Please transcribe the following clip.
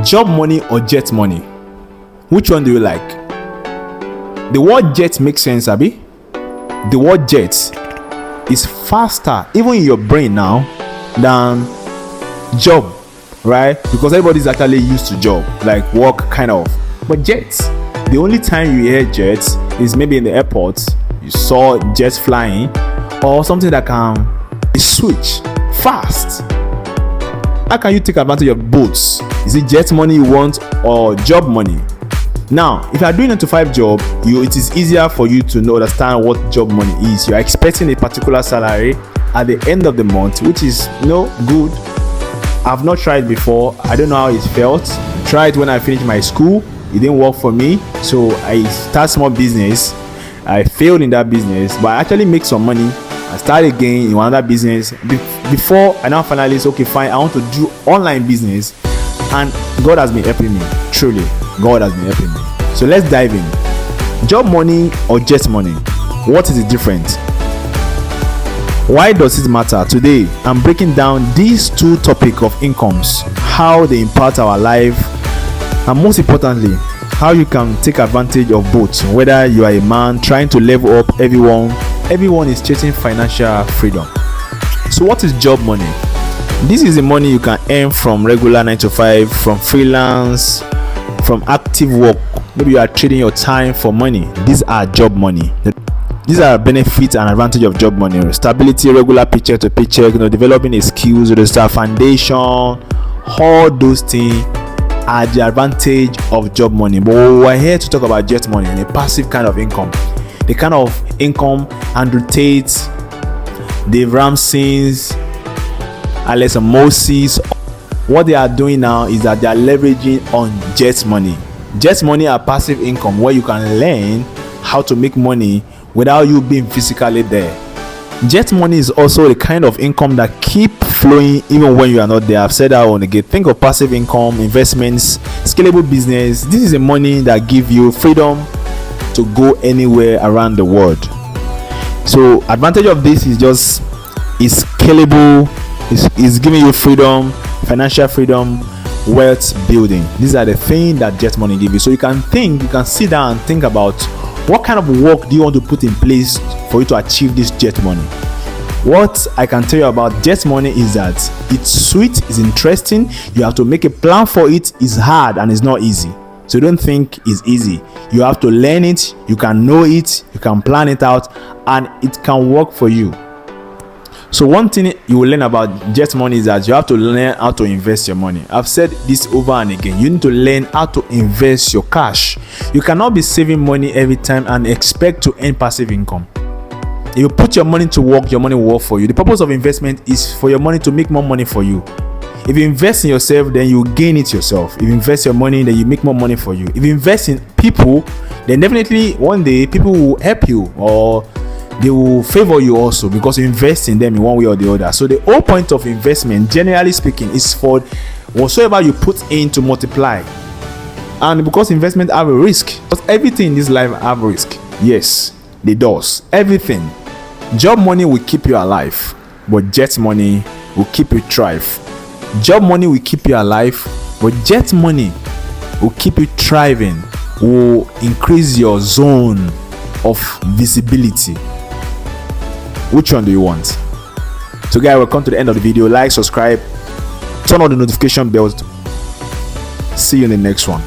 Job money or jet money? Which one do you like? The word jet makes sense, Abi. The word jet is faster, even in your brain now, than job, right? Because everybody's actually used to job, like work kind of. But jets, the only time you hear jets is maybe in the airport, you saw jets flying, or something that can switch fast. How can you take advantage of boats? Is it jet money you want or job money? Now, if you are doing a 9-to-5 job, it is easier for you to understand what job money is. You are expecting a particular salary at the end of the month, which is good. I've not tried before. I don't know how it felt. Tried when I finished my school. It didn't work for me, so I start small business. I failed in that business, but I actually make some money. I start again in another business. Before I now finally say, okay, fine, I want to do online business, and God has been helping me. Truly, God has been helping me. So let's dive in. Job money or jet money? What is the difference? Why does it matter? Today, I'm breaking down these two topics of incomes, how they impact our life, and most importantly, how you can take advantage of both. Whether you are a man trying to level up, everyone is chasing financial freedom. So what is job money? This is the money you can earn from regular 9-to-5, from freelance, from active work. Maybe you are trading your time for money. These are job money. These are benefits and advantage of job money. Stability, regular paycheck to paycheck, developing a skills, the foundation, all those things are the advantage of job money. But we're here to talk about jet money, a passive kind of income. The kind of income Andrew Tate, Dave Ramsey's, Alex Moses, what they are doing now is that they are leveraging on jet money. Jet money are passive income where you can learn how to make money without you being physically there. Jet money is also a kind of income that keep flowing even when you are not there. I've said that one again. Think of passive income, investments, scalable business. This is the money that give you freedom to go anywhere around the world. So advantage of this is scalable, is giving you freedom, financial freedom, wealth building. These are the things that jet money give you. So you can sit down and think about what kind of work do you want to put in place for you to achieve this jet money. What I can tell you about jet money is that it's sweet, it's interesting. You have to make a plan for it. It's hard and it's not easy. So don't think it's easy. You have to learn it. You can know it. You can plan it out, and it can work for you. So one thing you will learn about jet money is that you have to learn how to invest your money. I've said this over and again. You need to learn how to invest your cash. You cannot be saving money every time and expect to earn passive income. If you put your money to work, your money will work for you. The purpose of investment is for your money to make more money for you. If you invest in yourself, then you gain it yourself. If you invest your money, then you make more money for you. If you invest in people, then definitely one day people will help you, or they will favor you also, because you invest in them in one way or the other. So the whole point of investment, generally speaking, is for whatsoever you put in to multiply. And because investment have a risk, because everything in this life have a risk. Yes, it does. Everything. Job money will keep you alive, but jet money will keep you thrive. Job money will keep you alive, but jet money will keep you thriving, will increase your zone of visibility. Which one do you want? So guys, we'll come to the end of the video. Like, subscribe, turn on the notification bell. See you in the next one.